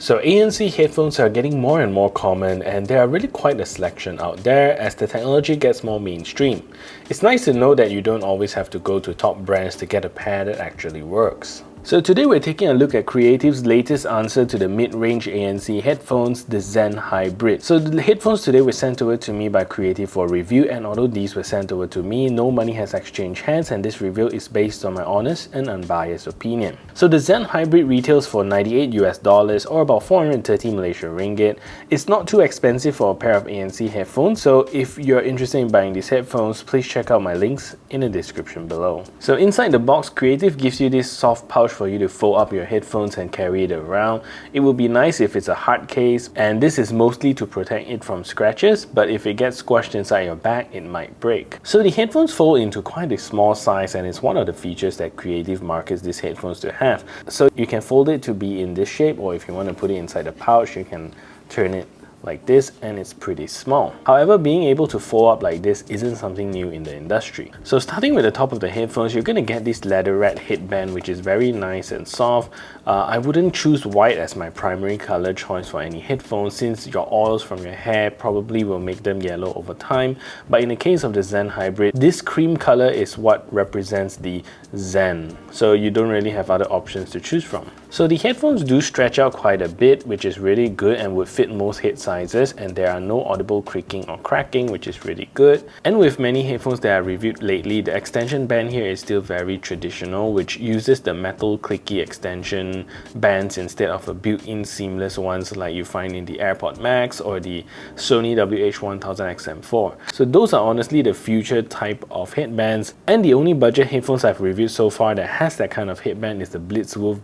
So ANC headphones are getting more and more common, and there are really quite a selection out there as the technology gets more mainstream. It's nice to know that you don't always have to go to top brands to get a pair that actually works. So today we're taking a look at Creative's latest answer to the mid-range ANC headphones, the Zen Hybrid. So the headphones today were sent over to me by Creative for review, and although these were sent over to me, no money has exchanged hands, and this review is based on my honest and unbiased opinion. So the Zen Hybrid retails for $98 or about 430 Malaysian ringgit. It's not too expensive for a pair of ANC headphones, so if you're interested in buying these headphones, please check out my links in the description below. So inside the box, Creative gives you this soft pouch for you to fold up your headphones and carry it around. It would be nice if it's a hard case, and this is mostly to protect it from scratches, but if it gets squashed inside your bag, it might break. So the headphones fold into quite a small size, and it's one of the features that Creative markets these headphones to have. So you can fold it to be in this shape, or if you want to put it inside a pouch, you can turn it like this, and it's pretty small. However, being able to fold up like this isn't something new in the industry. So starting with the top of the headphones, you're going to get this leatherette headband, which is very nice and soft. I wouldn't choose white as my primary color choice for any headphones, since your oils from your hair probably will make them yellow over time. But in the case of the Zen Hybrid, this cream color is what represents the Zen, so you don't really have other options to choose from. So the headphones do stretch out quite a bit, which is really good and would fit most head sizes, and there are no audible creaking or cracking, which is really good. And with many headphones that I reviewed lately, the extension band here is still very traditional, which uses the metal clicky extension bands instead of a built-in seamless ones like you find in the AirPod Max or the Sony WH-1000XM4. So those are honestly the future type of headbands, and the only budget headphones I've reviewed so far that has that kind of headband is the Blitzwolf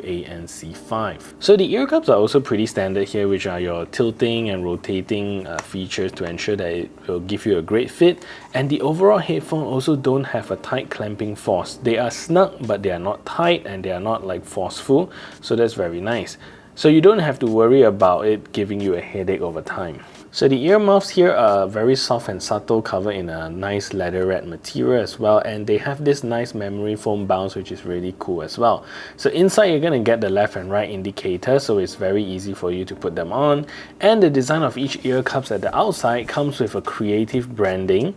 ANC5. So the ear cups are also pretty standard here, which are your tilting and rotating features to ensure that it will give you a great fit. And the overall headphone also don't have a tight clamping force. They are snug, but they are not tight, and they are not like forceful, so that's very nice. So you don't have to worry about it giving you a headache over time. So the earmuffs here are very soft and subtle, covered in a nice leatherette material as well, and they have this nice memory foam bounce, which is really cool as well. So inside you're going to get the left and right indicator, so it's very easy for you to put them on. And the design of each ear cups at the outside comes with a Creative branding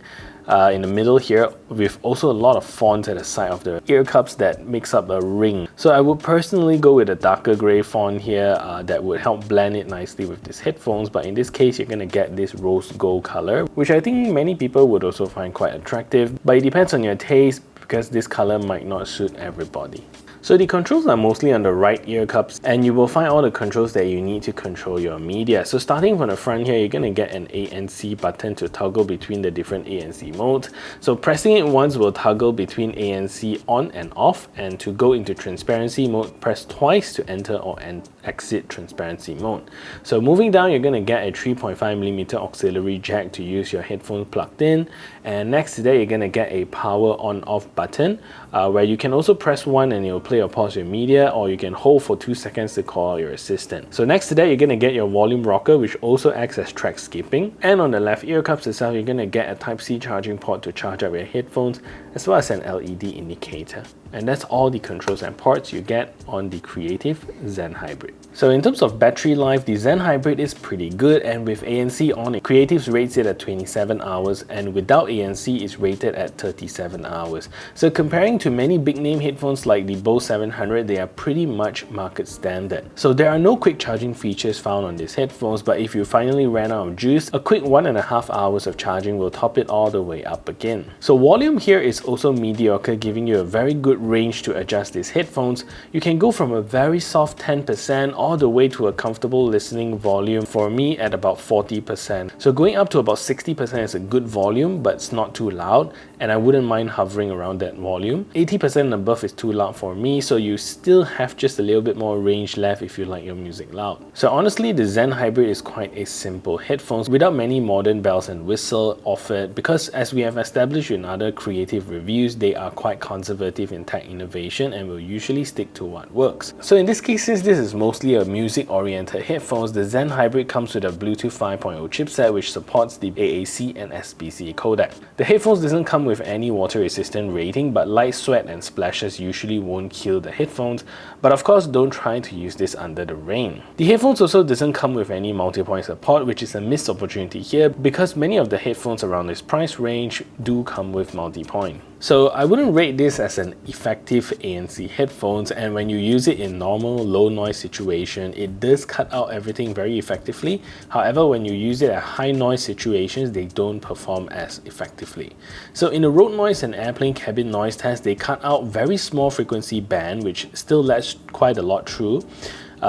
in the middle here, with also a lot of fonts at the side of the ear cups that makes up a ring. So I would personally go with a darker grey font here that would help blend it nicely with these headphones, but in this case you're going to get this rose gold color, which I think many people would also find quite attractive, but it depends on your taste because this color might not suit everybody. So the controls are mostly on the right ear cups, and you will find all the controls that you need to control your media. So starting from the front here, you're going to get an ANC button to toggle between the different ANC modes. So pressing it once will toggle between ANC on and off, and to go into transparency mode, press twice to enter or exit transparency mode. So moving down, you're going to get a 3.5mm auxiliary jack to use your headphones plugged in, and next to that you're going to get a power on off button where you can also press one and it'll play or pause your media, or you can hold for 2 seconds to call your assistant. So next to that, you're going to get your volume rocker, which also acts as track skipping, and on the left ear cups itself, you're going to get a Type-C charging port to charge up your headphones, as well as an LED indicator. And that's all the controls and ports you get on the Creative Zen Hybrid. So in terms of battery life, the Zen Hybrid is pretty good, and with ANC on it, Creatives rates it at 27 hours, and without ANC it's rated at 37 hours. So comparing to many big name headphones like the Bose 700, they are pretty much market standard. So there are no quick charging features found on these headphones, but if you finally ran out of juice, a quick 1.5 hours of charging will top it all the way up again. So volume here is also mediocre, giving you a very good range to adjust these headphones. You can go from a very soft 10% all the way to a comfortable listening volume, for me at about 40%. So going up to about 60% is a good volume, but it's not too loud, and I wouldn't mind hovering around that volume. 80% and above is too loud for me, so you still have just a little bit more range left if you like your music loud. So honestly, the Zen Hybrid is quite a simple headphones without many modern bells and whistle offered, because as we have established in other Creative reviews, they are quite conservative in tech innovation and will usually stick to what works. So in this case, since this is mostly a music-oriented headphones, the Zen Hybrid comes with a Bluetooth 5.0 chipset which supports the AAC and SBC codec. The headphones doesn't come with any water resistant rating, but light sweat and splashes usually won't kill the headphones, but of course don't try to use this under the rain. The headphones also doesn't come with any multi-point support, which is a missed opportunity here because many of the headphones around this price range do come with multi-point. So I wouldn't rate this as an effective ANC headphones, and when you use it in normal low noise situation, it does cut out everything very effectively. However, when you use it at high noise situations, they don't perform as effectively. So in the road noise and airplane cabin noise test, they cut out very small frequency band, which still lets quite a lot through.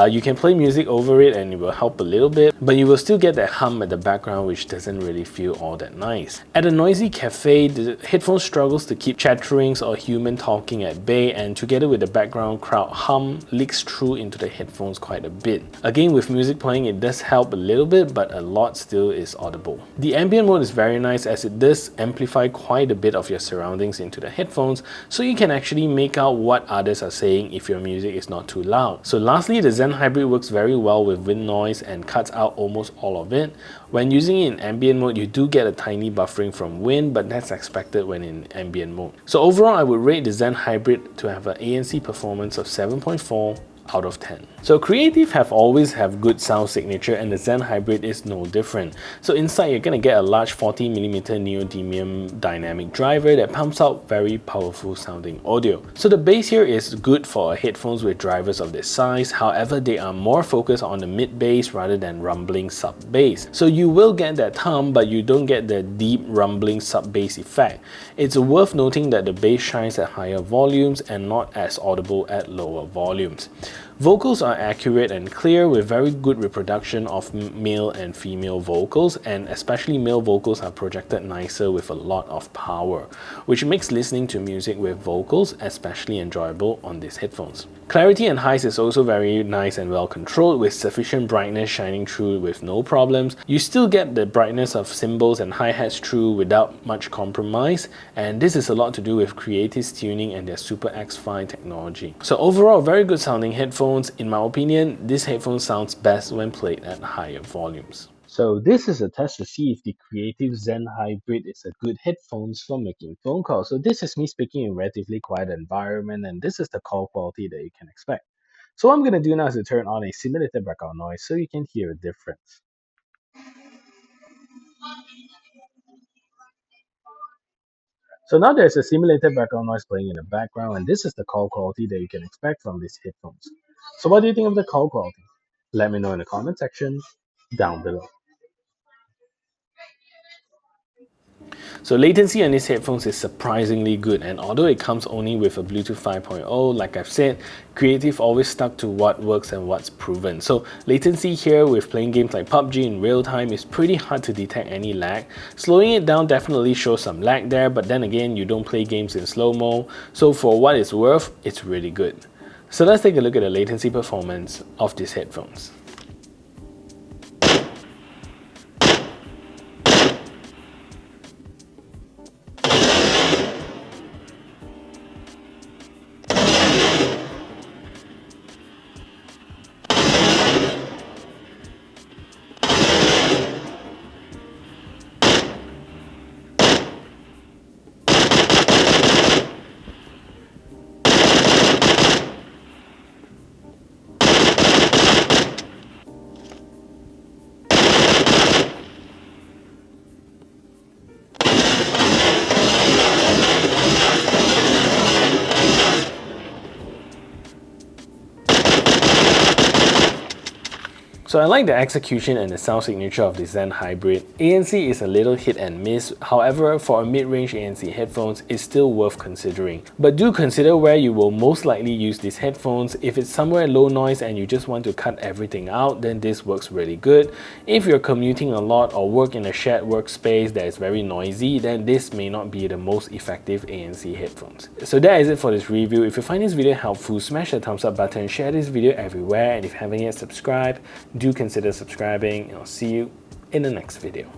You can play music over it and it will help a little bit, but you will still get that hum at the background which doesn't really feel all that nice. At a noisy cafe, the headphone struggles to keep chatterings or human talking at bay, and together with the background crowd hum leaks through into the headphones quite a bit. Again, with music playing, it does help a little bit, but a lot still is audible. The ambient mode is very nice as it does amplify quite a bit of your surroundings into the headphones, so you can actually make out what others are saying if your music is not too loud. So lastly, the Zen Hybrid works very well with wind noise and cuts out almost all of it. When using it in ambient mode, you do get a tiny buffering from wind, but that's expected when in ambient mode. So overall, I would rate the Zen Hybrid to have an ANC performance of 7.4 out of 10. So Creative have always have good sound signature, and the Zen Hybrid is no different. So inside you're gonna get a large 40mm neodymium dynamic driver that pumps out very powerful sounding audio. So the bass here is good for headphones with drivers of this size. However, they are more focused on the mid bass rather than rumbling sub bass. So you will get that hum, but you don't get the deep rumbling sub bass effect. It's worth noting that the bass shines at higher volumes and not as audible at lower volumes. Vocals are accurate and clear with very good reproduction of male and female vocals, and especially male vocals are projected nicer with a lot of power, which makes listening to music with vocals especially enjoyable on these headphones. Clarity and highs is also very nice and well controlled with sufficient brightness shining through with no problems. You still get the brightness of cymbals and hi-hats through without much compromise, and this is a lot to do with Creative's tuning and their Super X5 technology. So overall, very good sounding headphones. In my opinion, this headphone sounds best when played at higher volumes. So this is a test to see if the Creative Zen Hybrid is a good headphones for making phone calls. So this is me speaking in a relatively quiet environment, and this is the call quality that you can expect. So what I'm going to do now is to turn on a simulated background noise so you can hear a difference. So now there's a simulated background noise playing in the background, and this is the call quality that you can expect from these headphones. So what do you think of the call quality? Let me know in the comment section down below. So latency on these headphones is surprisingly good, and although it comes only with a Bluetooth 5.0, like I've said, Creative always stuck to what works and what's proven. So latency here with playing games like PUBG in real time is pretty hard to detect any lag. Slowing it down definitely shows some lag there, but then again, you don't play games in slow-mo, so for what it's worth, it's really good. So let's take a look at the latency performance of these headphones. So I like the execution and the sound signature of the Zen Hybrid. ANC is a little hit and miss, however for a mid-range ANC headphones it's still worth considering. But do consider where you will most likely use these headphones. If it's somewhere low noise and you just want to cut everything out, then this works really good. If you're commuting a lot or work in a shared workspace that is very noisy, then this may not be the most effective ANC headphones. So that is it for this review. If you find this video helpful, smash the thumbs up button, share this video everywhere, and if you haven't yet subscribed, do consider subscribing, and I'll see you in the next video.